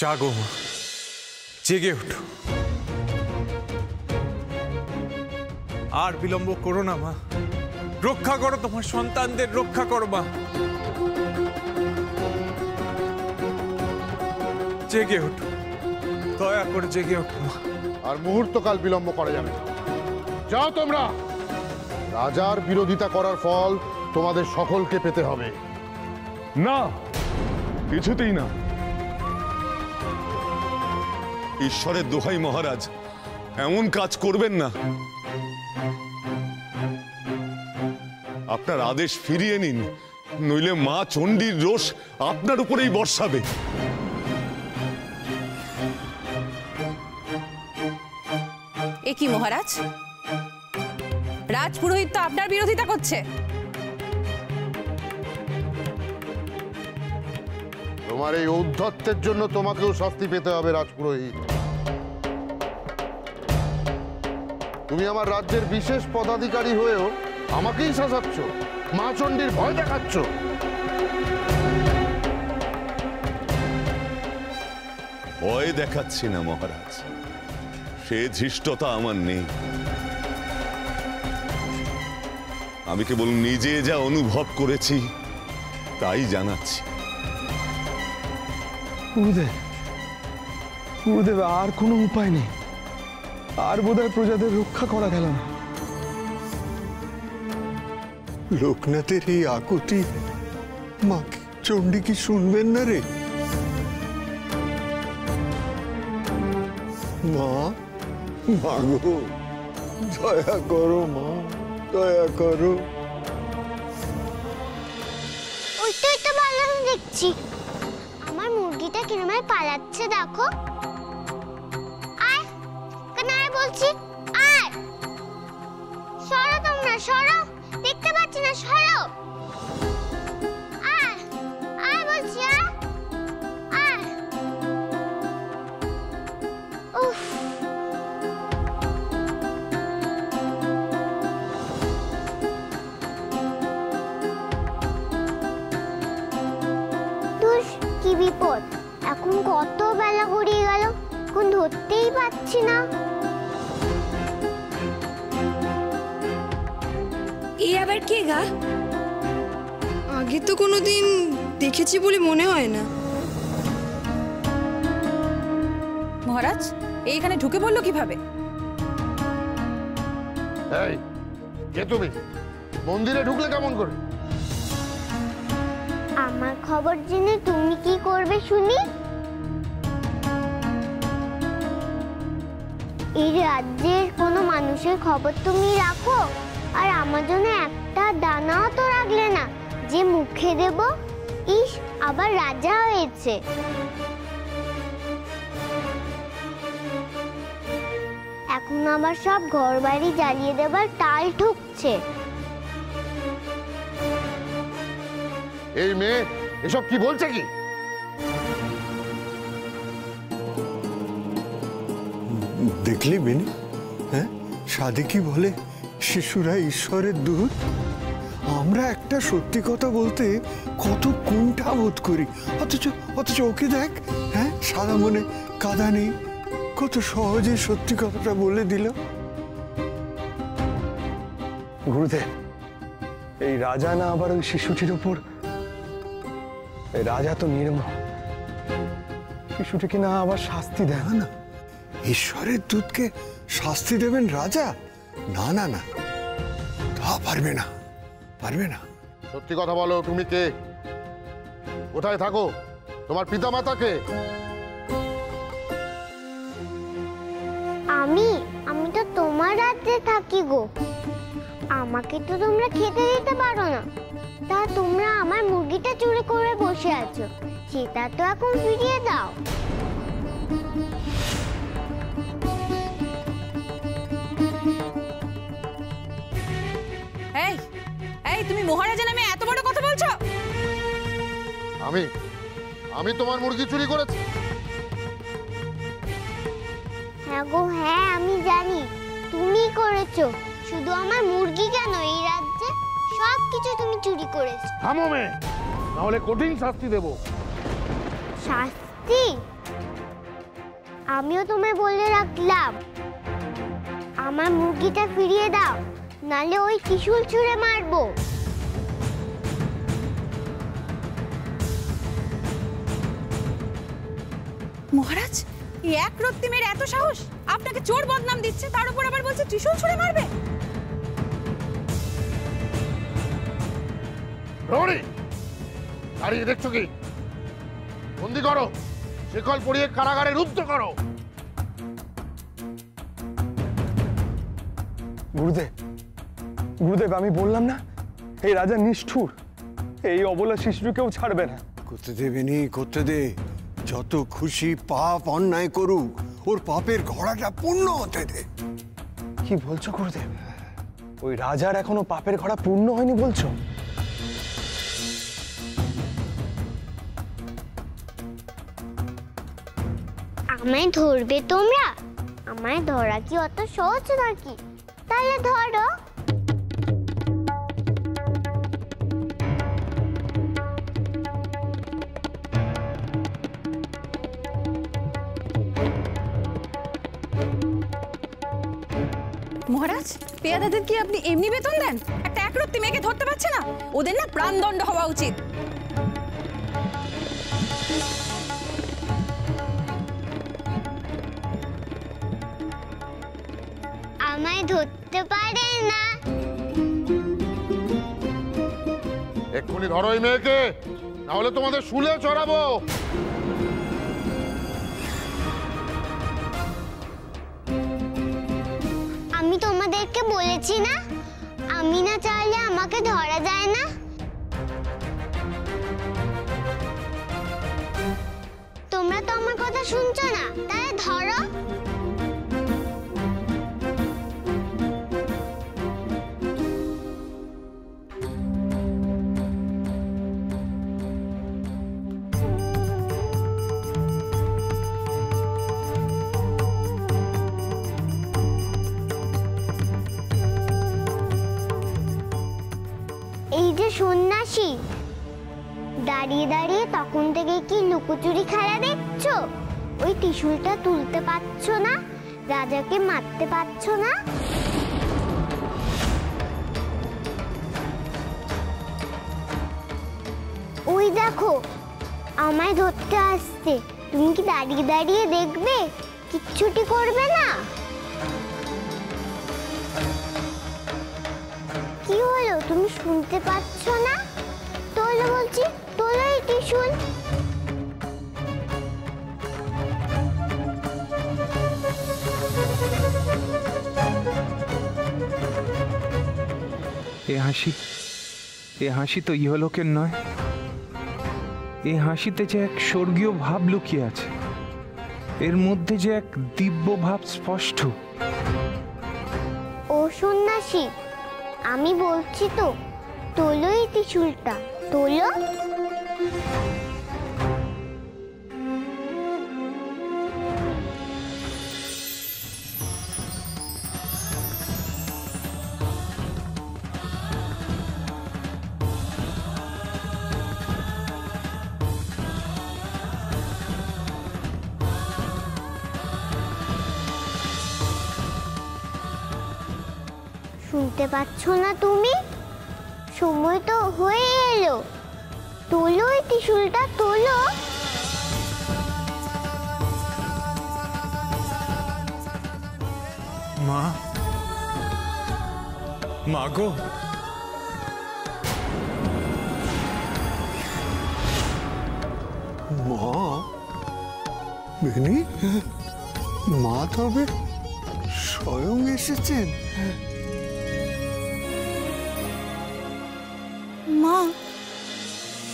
জাগো মা, জেগে ওঠো। আর বিলম্ব করো না মা, রক্ষা করো তোমার সন্তানদের, রক্ষা করো মা। জেগে ওঠো, দয়া করে জেগে ওঠো মা। আর মুহূর্তকাল বিলম্ব করা যাবে না। যাও তোমরা, রাজার বিরোধিতা করার ফল তোমাদের সকলকে পেতে হবে। না, কিছুতেই না। ঈশ্বরের দোহাই মহারাজ, এমন কাজ করবেন না। আপনার আদেশ ফিরিয়ে নিন, নইলে মা চণ্ডীর রোষ আপনার উপরেই বর্ষাবে। এ কি মহারাজ, রাজপুরোহিত তো আপনার বিরোধিতা করছে। তোমার এই ঔদ্ধত্যের জন্য তোমাকেও শাস্তি পেতে হবে রাজপুরোহিত। তুমি আমার রাজ্যের বিশেষ পদাধিকারী হয়েও আমাকেই শাসাচ্ছ, মা চণ্ডীর ভয় দেখাচ্ছ। ভয় দেখাচ্ছি না মহারাজ, সে ধৃষ্টতা আমার নেই। আমি কেবল নিজে যা অনুভব করেছি তাই জানাচ্ছি। গুরুদেব, আর কোনো উপায় নেই। আর বোধহয় প্রজাদের রক্ষা করা গেল না। লোকনাথের এই আকুতি মা চণ্ডী কি শুনবেন না রে? মা, মা গো, দয়া করো মা, দয়া করো। ওইটাই তো ভালো দেখছি, আমার মুরগিটা কিরমে পালাচ্ছে দেখো। আয় কানাই বলছি, আয়, সরো তোমরা, সরো, দেখতে পাচ্ছি না, সরো। আয় আয় বলছি, আয় আয়। উফ, কি বিপদ, এখন কত বেলা গড়িয়ে গেল, এখন ধরতেই পাচ্ছি না। এই আবার কে গা? আগে তো কোনোদিন দেখেছি বলে মনে হয় না। মহারাজ, এইখানে ঢুকে পড়লো কিভাবে? এই কে তুমি? মন্দিরে ঢুকলে কেমন করে? আমার খবর জেনে তুমি কি করবে শুনি? এই রাজ্যের কোনো মানুষের খবর তুমি রাখো, আর আমার জন্য একটা দানাও তো রাখলে না যে মুখে দেব। ইস, আবার রাজা হয়েছে। এখন আবার সব ঘর বাড়ি জ্বালিয়ে দেবার তাল ঠুকছে। এই মেয়ে এসব কি বলছে কি? দেখলি বেনি, হ্যাঁ, সাধে কি বলে, শিশুরা ঈশ্বরের দূত। আমরা একটা সত্যি কথা বলতে কত কুণ্ঠা বোধ করি, অথচ ওকে দেখ, হ্যাঁ, সাদা মনে কাদা নেই, কত সহজে সত্যি কথাটা বলে দিল। গুরুদেব, এই রাজা না আবার ওই শিশুটির উপর, রাজা তো নির্মম, শিশুটিকে না আবার শাস্তি দেয় না। ঈশ্বরের দূতকে শাস্তি দেবেন রাজা? না না না, তা পারবে না, পারবে না। সত্যি কথা বলো, তুমি কে? কোথায় থাকো? তোমার পিতামাতা কে? আমি তো তোমার রাজ্যে থাকি গো। আমাকে তো তোমরা খেতে দিতে পারো না, তা তোমরা আমার মুরগিটা চুরি করে বসে আছো, সেটা তো এখন ফিরিয়ে দাও। এই এই, তুমি মহারাজা নামে এত বড় কথা বলছো? আমি তোমার মুরগি চুরি করেছি? হ্যাঁ গো, হ্যাঁ, আমি জানি তুমি করেছো। শুধু আমার মুরগি কেন, এই রাজ্যে সবকিছু তুমি চুরি করেছো। থামো মেয়ে, নাহলে কঠিন শাস্তি দেব। শাস্তি? আমিও তোমায় বলে রাখলাম, আমার মুরগিটা ফিরিয়ে দাও, নালে ওই ত্রিশূল ছুঁড়ে মারবো। মহারাজ, এই এক রক্তিমের এত সাহস, আপনাকে চোর বদনাম দিচ্ছে, তার উপর আবার বলছে ত্রিশূল ছুঁড়ে মারবে। প্রহরী, দাঁড়িয়ে দেখছো কি? বন্দি করো, শিকল পরিয়ে কারাগারে রুদ্ধ করো। গুরুদেব, গুরুদেব, আমি বললাম না এই রাজা নিষ্ঠুর, এই অবলা শিশুকেও ছাড়বে না। করতে দেবেনি, করতে দে। যত খুশি পাপ অন্যায় করুক, ওর পাপের ঘোড়াটা পূর্ণ হতে দে। কি বলছো গুরুদেব? ওই রাজার এখনো পাপের ঘোড়া পূর্ণ হয়নি বলছো? আমায় ধরবে তোমরা? আমায় ধরা কি অত সহজ নাকি? তাহলে ধরো। মহারাজ, পেয়াদাদের কি আপনি এমনি বেতন দেন? একটা একরত্তি মেয়েকে ধরতে পারছে না? ওদের না প্রাণদণ্ড হওয়া উচিত। আমায় ধরতে পারে না। এক্ষুনি ধরো এই মেয়েকে, না হলে তোমাদের শুলে চড়াবো। আমি তোমাদেরকে বলেছি না, আমি না চাইলে আমাকে ধরা যায় না। তোমরা তো আমার কথা শুনছো না, তাহলে ধরো। এই যে সন্ন্যাসী, দাঁড়িয়ে দাঁড়িয়ে তখন থেকে কি লুকোচুরি খেলা দেখছো? ওই ত্রিশূলটা তুলতে পারছো না, রাজাকে মারতে পারছো না। ওই দেখো, আমায় ধরতে আসছে। তুমি কি দাঁড়িয়ে দাঁড়িয়ে দেখবে? কিচ্ছুটি করবে না? কি হলো, তুমি শুনতে পাচ্ছ না? তোলো বলছি, তোলো এই ত্রিশূল। এ হাসি তো ইহলোকের নয়। এ হাসিতে যে এক স্বর্গীয় ভাব লুকিয়ে আছে, এর মধ্যে যে এক দিব্য ভাব স্পষ্ট। ও সন্ন্যাসী, আমি বলছি তো, তোলো এই ত্রিশূলটা, তোলো। শুনতে পাচ্ছ না তুমি? সময় তো হয়ে এলো, তোলো এই ত্রিশূলটা, তোলো। মা, মা গো, মা? বেনি, মা তবে স্বয়ং এসেছেন? মা,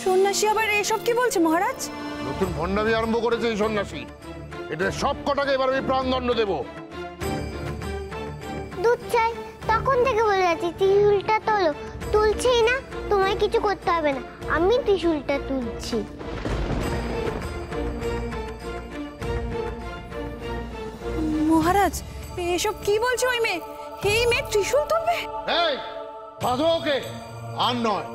সন্ন্যাসী আবার এসব কি বলছে মহারাজ? নতুন ভণ্ডামি আরম্ভ করেছে এই সন্ন্যাসী। এটা সব কটাকে এবার আমি প্রাণদণ্ড দেবো। দুধ চাই, তখন থেকে বলে যাচ্ছি ত্রিশূলটা তোলো, তুলছেই না। তোমায় কিছু করতে হবে না, আমি ত্রিশূলটা তুলছি। মহারাজ, এসব কি বলছে ওই মেয়ে? এই মেয়ে ত্রিশূল তুলবে? এই বাঁধো ওকে, আর নয়।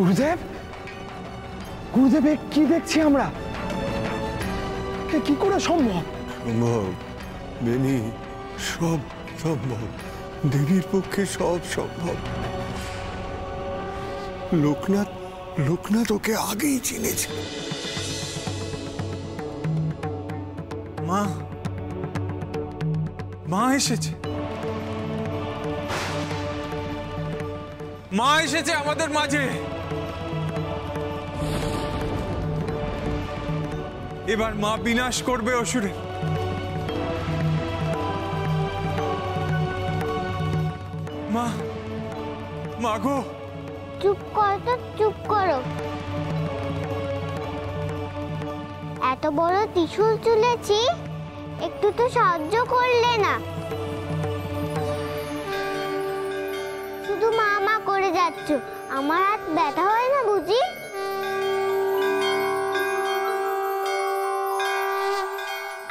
গুরুদেব, গুরুদেব এ কি দেখছি আমরা? এ কি করে সম্ভব? সম্ভব বেনি, সব সম্ভব। দেবীর পক্ষে সব সম্ভব। লোকনাথ লোকনাথ ওকে আগেই চিনেছে। মা, মা এসেছে, মা এসেছে আমাদের মাঝে। এবার মা বিনাশ করবে অসুরের। মা, মা গো। চুপ করো তো, চুপ করো। এত বড় ত্রিশূল তুলেছি, একটু তো সাহায্য করলে না। শুধু মা মা করে যাচ্ছ, আমার হাত ব্যথা হয় না বুঝি?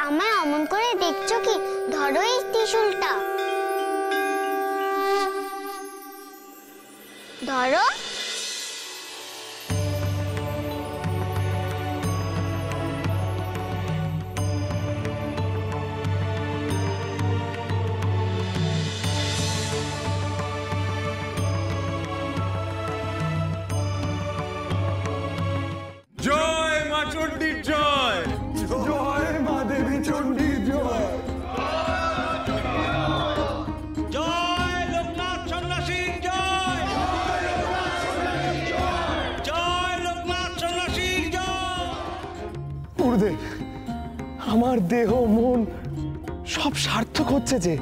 আমায় অমন করে দেখছো কি? ধরো এই ত্রিশূলটা, ধরো। জয় মা চণ্ডীর জয়। জয় মা দেবী চণ্ডীর জয়। জয় লোকনাথ সন্ন্যাসীর জয়। জয় লোকনাথ সন্ন্যাসীর জয়। গুরুদেব, আমার দেহ মন সব সার্থক হচ্ছে যে।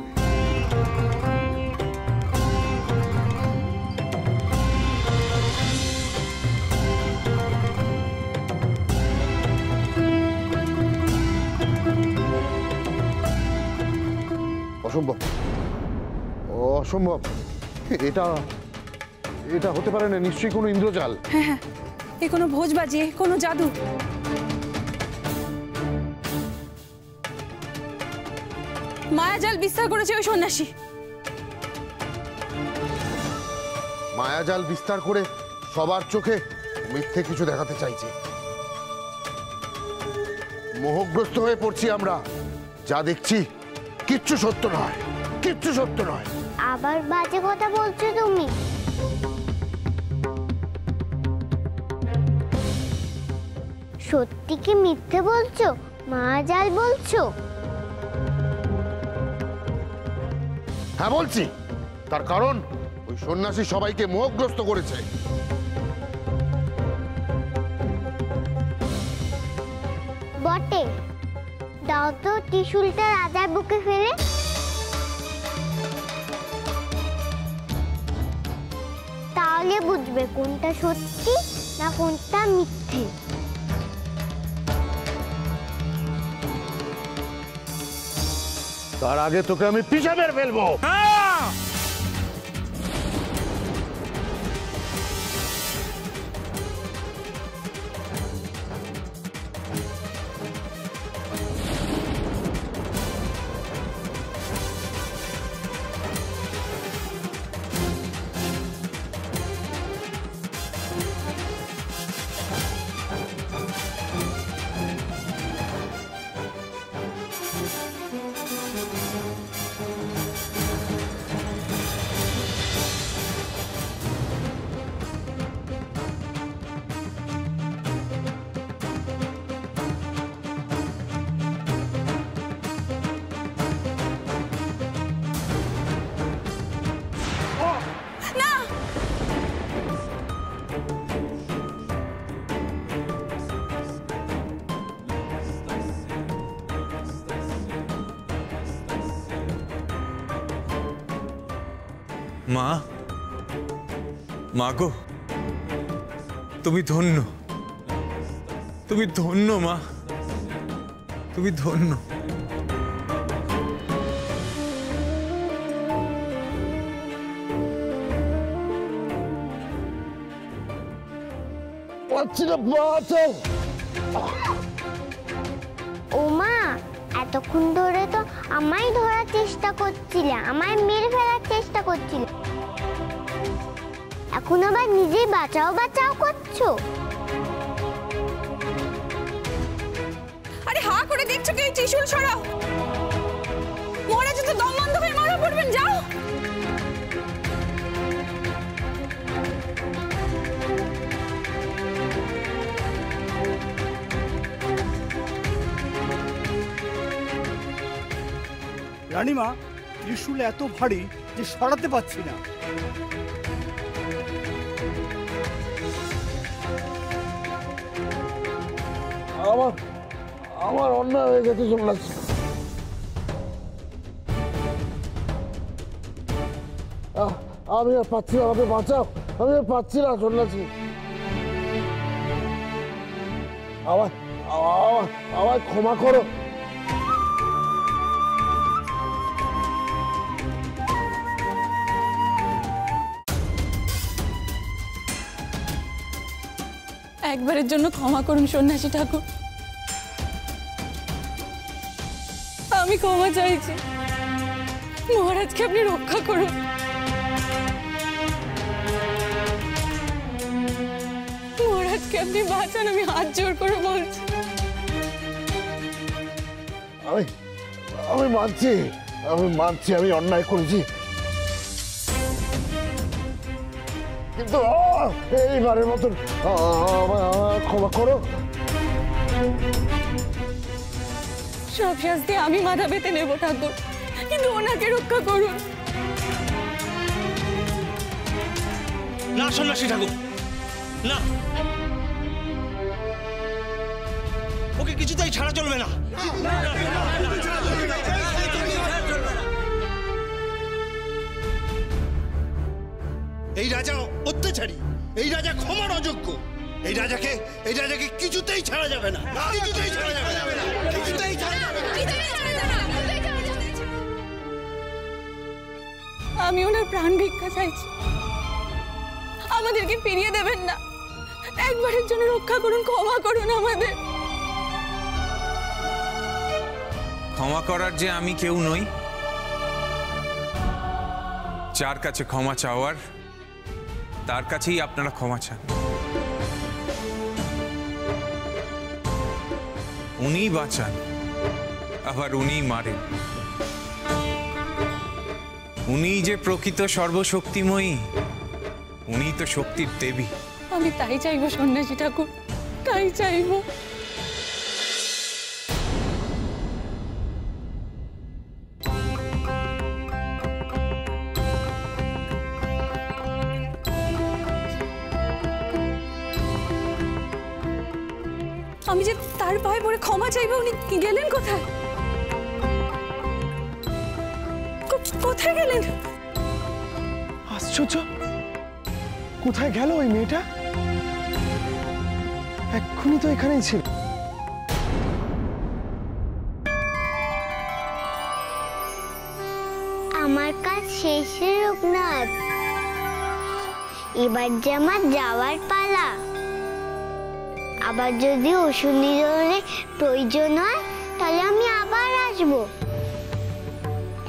অসম্ভব, অসম্ভব। এটা এটা হতে পারে না, নিশ্চয়ই কোনো ইন্দ্রজাল। হ্যাঁ হ্যাঁ, এ কোনো ভোজবাজি, এ কোনো জাদু। মায়াজাল বিস্তার করেছে ওই সন্ন্যাসী। মায়াজাল বিস্তার করে সবার চোখে মিথ্যে কিছু দেখাতে চাইছে। মোহগ্রস্ত হয়ে পড়ছি আমরা। যা দেখছি কিচ্ছু সত্য নয়, কিচ্ছু সত্য নয়। আবার বাজে কথা বলছো তুমি। সত্যি কি মিথ্যে বলছো? মায়াজাল বলছো? হ্যাঁ বলছি। তার কারণ ওই সন্ন্যাসী সবাইকে মোহগ্রস্ত করেছে। বটে, দাও তো ত্রিশূলটা রাজার বুকে ফেলে। তাহলে বুঝবে কোনটা সত্যি না কোনটা মিথ্যে। তার আগে তোকে আমি পিষে মেরে ফেলবো। মা, মা গো, তুমি ধন্য, তুমি ধন্য মা, তুমি ধন্য। ও মা, এতক্ষণ ধরে তো আমায় ধরার চেষ্টা করছিলে, আমায় মেরে ফেলার চেষ্টা করছিলে। এখন আবার নিজেই বাঁচাও বাঁচাও করছো। আরে হা করে দেখছো কি? ত্রিশূল সরাও। মহারাজ তো দম বন্ধ করে মারা পড়বেন, যাও। রানীমা, ত্রিশূল এত ভারী যে সরাতে পারছি না। আমার অন্যায় হয়ে গেছে সন্ন্যাসী। আমি আর পাচ্ছি না, আমাকে বাঁচাও। আমি আর পাচ্ছি না সন্ন্যাসী। আমায় ক্ষমা করো। একবারের জন্য ক্ষমা করুন সন্ন্যাসী ঠাকুর, আমি ক্ষমা চাইছি। মহারাজকে আপনি রক্ষা করুন। মহারাজকে আপনি বাঁচান, আমি হাত জোড় করে বলছি। আমি মানছি আমি অন্যায় করেছি, কিন্তু এইবারের মতন ক্ষমা করো। সব শাস্তি আমি মাথা পেতে নেব ঠাকুর, কিন্তু ওনাকে রক্ষা করুন। না সন্ন্যাসী ঠাকুর, না, ওকে কিছুতেই ছাড়া চলবে না। এই রাজা অত্যাচারী, এই রাজা ক্ষমার অযোগ্য। এই রাজাকে কিছুতেই ছাড়া যাবে না, কিছুতেই ছাড়া যাবে না, কিছুতেই ছাড়া যাবে না। আমি ওনার প্রাণ ভিক্ষা চাইছি, আমাদেরকে ফিরিয়ে দেবেন না। একবারের জন্য রক্ষা করুন, ক্ষমা করুন আমাদের। ক্ষমা করার যে আমি কেউ নই, যার কাছে ক্ষমা চাওয়ার তার কাছেই আপনারা ক্ষমা চান। উনিই বাঁচান, আবার উনিই মারেন। উনিই যে প্রকৃত সর্বশক্তিময়ী, উনিই তো শক্তির দেবী। আমি তাই চাইবো সন্ন্যাসী ঠাকুর, তাই চাইবো। আমি যে তার পায়ে পড়ে ক্ষমা চাইবো, উনি গেলেন কোথায়? কোথায় গেলেন? আশ্চর্য, কোথায় গেল ওই মেয়েটা? এক্ষুনি তো এখানেই ছিল। আমার কাজ শেষ লোকনাথ, এবার যে আমার যাওয়ার পালা। আবার যদি ওষুধ নিধনের প্রয়োজন হয় তাহলে আমি আবার আসবো।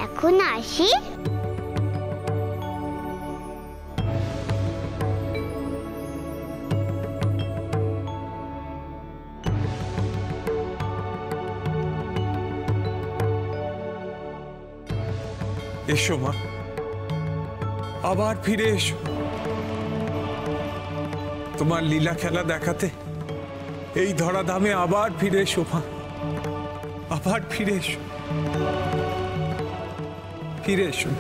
এখন আসি। এসো মা, আবার ফিরে এসো। তোমার লীলা খেলা দেখাতে এই ধরাধামে আবার ফিরে এসো মা, আবার ফিরে এসো, ফিরে এসো।